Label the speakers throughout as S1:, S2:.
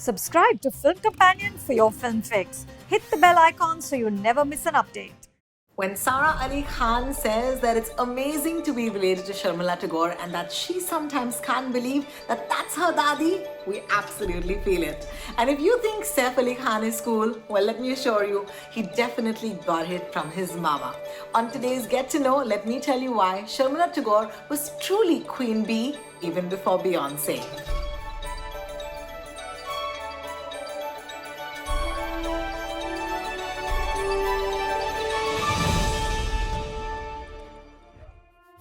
S1: Subscribe to Film Companion for your film fix. Hit the bell icon so you never miss an update.
S2: When Sara Ali Khan says that it's amazing to be related to Sharmila Tagore and that she sometimes can't believe that that's her dadi, we absolutely feel it. And if you think Saif Ali Khan is cool, well, let me assure you, he definitely got it from his mama. On today's Get to Know, let me tell you why Sharmila Tagore was truly Queen Bee even before Beyonce.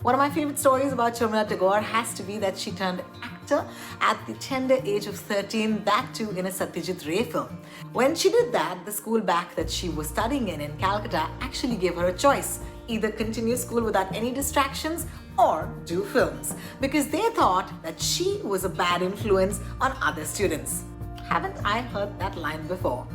S2: One of my favorite stories about Sharmila Tagore has to be that she turned actor at the tender age of 13, that too in a Satyajit Ray film. When she did that, the school back that she was studying in Calcutta actually gave her a choice: either continue school without any distractions or do films, because they thought that she was a bad influence on other students. Haven't I heard that line before?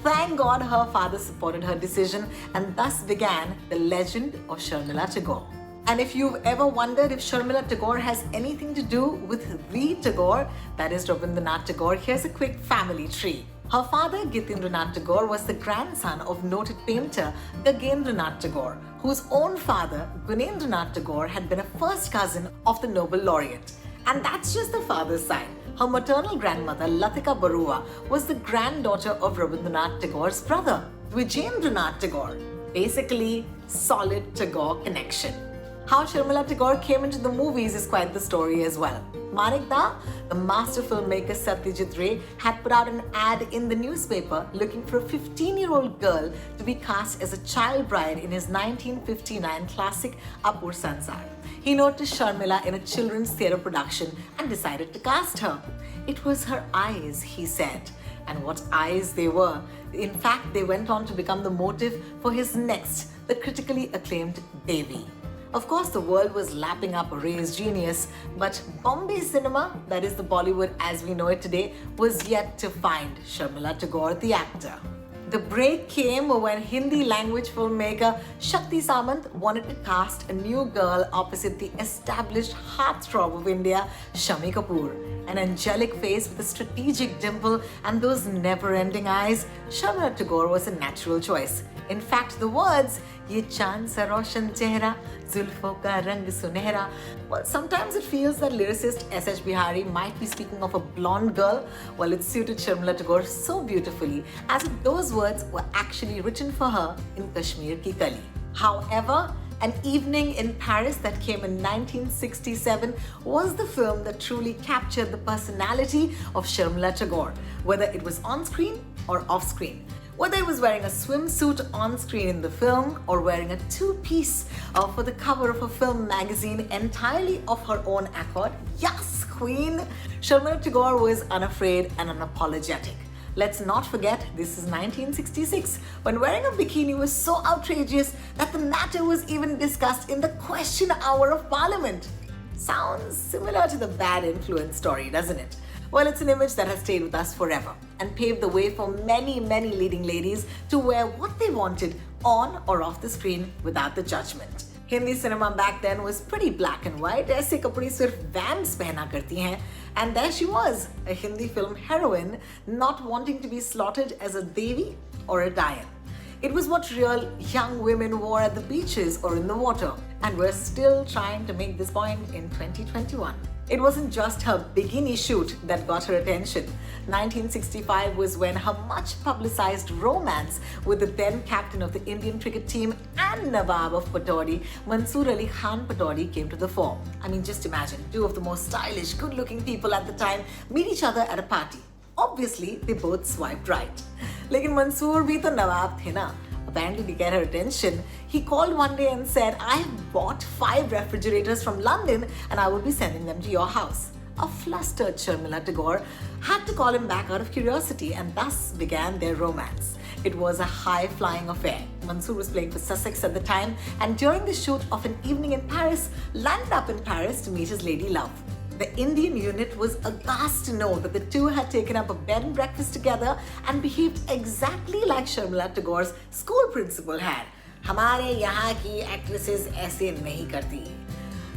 S2: Thank God her father supported her decision, and thus began the legend of Sharmila Tagore. And if you've ever wondered if Sharmila Tagore has anything to do with the Tagore, that is Rabindranath Tagore, here's a quick family tree. Her father, Gitindranath Tagore, was the grandson of noted painter Gagendranath Tagore, whose own father, Gunindranath Tagore, had been a first cousin of the Nobel laureate. And that's just the father's side. Her maternal grandmother, Latika Barua, was the granddaughter of Rabindranath Tagore's brother, Vijendranath Tagore. Basically, solid Tagore connection. How Sharmila Tagore came into the movies is quite the story as well. Manik Da, the master filmmaker Satyajit Ray, had put out an ad in the newspaper looking for a 15-year-old girl to be cast as a child bride in his 1959 classic Apur Sansar. He noticed Sharmila in a children's theatre production and decided to cast her. It was her eyes, he said. And what eyes they were. In fact, they went on to become the motive for his next, the critically acclaimed Devi. Of course, the world was lapping up Ray's genius, but Bombay cinema, that is the Bollywood as we know it today, was yet to find Sharmila Tagore, the actor. The break came when Hindi language filmmaker Shakti Samant wanted to cast a new girl opposite the established heartthrob of India, Shami Kapoor. An angelic face with a strategic dimple and those never-ending eyes, Sharmila Tagore was a natural choice. In fact, the words, "Ye chand sa roshan chehra, zulfon ka rang sunehra," well, sometimes it feels that lyricist S.H. Bihari might be speaking of a blonde girl, while it suited Sharmila Tagore so beautifully, as if those words were actually written for her in Kashmir Ki Kali. However, An Evening in Paris that came in 1967 was the film that truly captured the personality of Sharmila Tagore, whether it was on screen or off screen. Whether it was wearing a swimsuit on screen in the film or wearing a two-piece for the cover of a film magazine entirely of her own accord, yes, queen, Sharmila Tagore was unafraid and unapologetic. Let's not forget, this is 1966, when wearing a bikini was so outrageous that the matter was even discussed in the question hour of Parliament. Sounds similar to the bad influence story, doesn't it? Well, it's an image that has stayed with us forever and paved the way for many, many leading ladies to wear what they wanted on or off the screen without the judgment. Hindi cinema back then was pretty black and white. ऐसे कपड़े सिर्फ vamps पहना करती हैं. And there she was, a Hindi film heroine, not wanting to be slaughtered as a Devi or a Dian. It was what real young women wore at the beaches or in the water, and we're still trying to make this point in 2021. It wasn't just her bikini shoot that got her attention. 1965 was when her much publicized romance with the then captain of the Indian cricket team and Nawab of Pataudi, Mansoor Ali Khan Pataudi, came to the fore. I mean, just imagine, two of the most stylish, good-looking people at the time meet each other at a party. Obviously, they both swiped right. Lekin Mansoor bhi to Nawab the na. Apparently, to get her attention, he called one day and said, "I have bought 5 refrigerators from London and I will be sending them to your house." A flustered Sharmila Tagore had to call him back out of curiosity, and thus began their romance. It was a high-flying affair. Mansoor was playing for Sussex at the time, and during the shoot of An Evening in Paris, landed up in Paris to meet his lady love. The Indian unit was aghast to know that the two had taken up a bed and breakfast together and behaved exactly like Sharmila Tagore's school principal had. हमारे यहाँ की actresses ऐसे नहीं करती.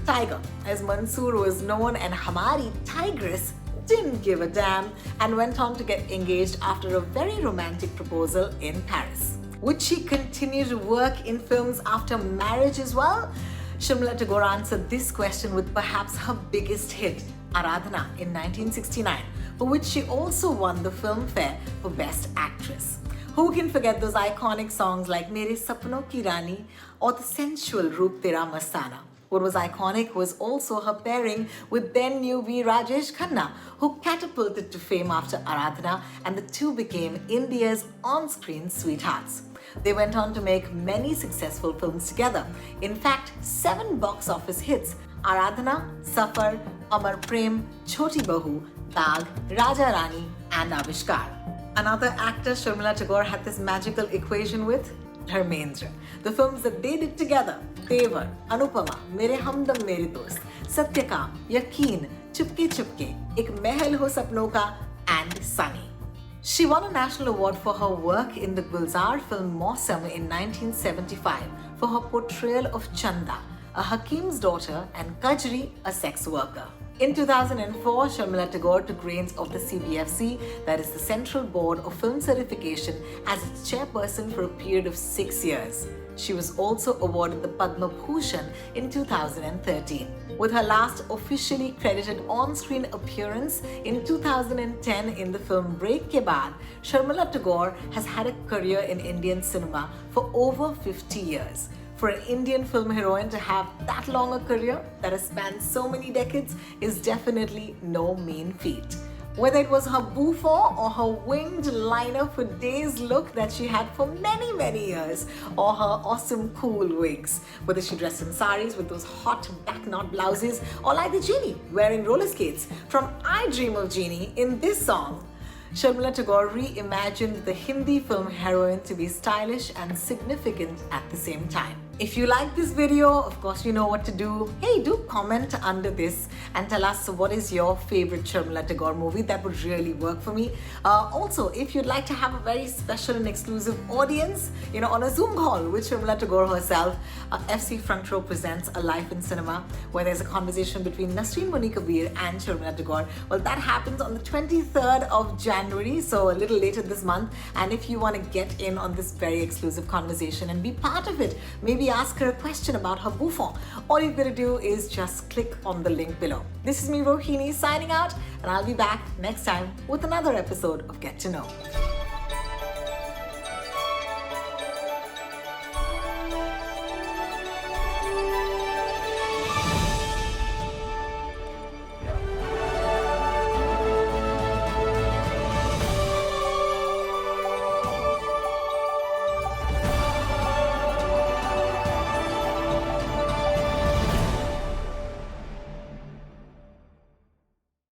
S2: Tiger, as Mansoor was known, and Hamari Tigress didn't give a damn and went on to get engaged after a very romantic proposal in Paris. Would she continue to work in films after marriage as well? Sharmila Tagore answered this question with perhaps her biggest hit, Aradhana, in 1969, for which she also won the Filmfare for Best Actress. Who can forget those iconic songs like Mere Sapno Ki Rani or the sensual Roop Tera Mastana? What was iconic was also her pairing with then newbie Rajesh Khanna, who catapulted to fame after Aradhana, and the two became India's on-screen sweethearts. They went on to make many successful films together. In fact, 7 box office hits: Aradhana, Safar, Amar Prem, Choti Bahu, Daag, Raja Rani, and Avishkar. Another actor Sharmila Tagore had this magical equation with? Dharmendra. The films that they did together, Tevar, Anupama, Mere Humdam Mere Dost, Satyakam, Yakeen, Chupke Chupke, Ek Mahal Ho Sapno Ka, and Sunny. She won a national award for her work in the Gulzar film Mausam in 1975 for her portrayal of Chanda, a Hakim's daughter, and Kajri, a sex worker. In 2004, Sharmila Tagore took reins of the CBFC, that is the Central Board of Film Certification, as its chairperson for a period of 6 years. She was also awarded the Padma Bhushan in 2013. With her last officially credited on-screen appearance in 2010 in the film Break Ke Baad, Sharmila Tagore has had a career in Indian cinema for over 50 years. For an Indian film heroine to have that long a career that has spanned so many decades is definitely no mean feat. Whether it was her bouffant or her winged liner for days look that she had for many years, or her awesome cool wigs, whether she dressed in saris with those hot back knot blouses, or like the genie wearing roller skates from I Dream of Genie in this song, Sharmila Tagore reimagined the Hindi film heroine to be stylish and significant at the same time. If you like this video, of course you know what to do. Hey, do comment under this and tell us what is your favorite Sharmila Tagore movie. That would really work for me. Also, if you'd like to have a very special and exclusive audience, on a Zoom call with Sharmila Tagore herself, FC Front Row presents A Life in Cinema, where there's a conversation between Nasreen Moni Kabir and Sharmila Tagore. Well, that happens on the 23rd of January, so a little later this month. And if you want to get in on this very exclusive conversation and be part of it, maybe ask her a question about her bouffant, all you've got to do is just click on the link below. This is me, Rohini, signing out, and I'll be back next time with another episode of Get to Know.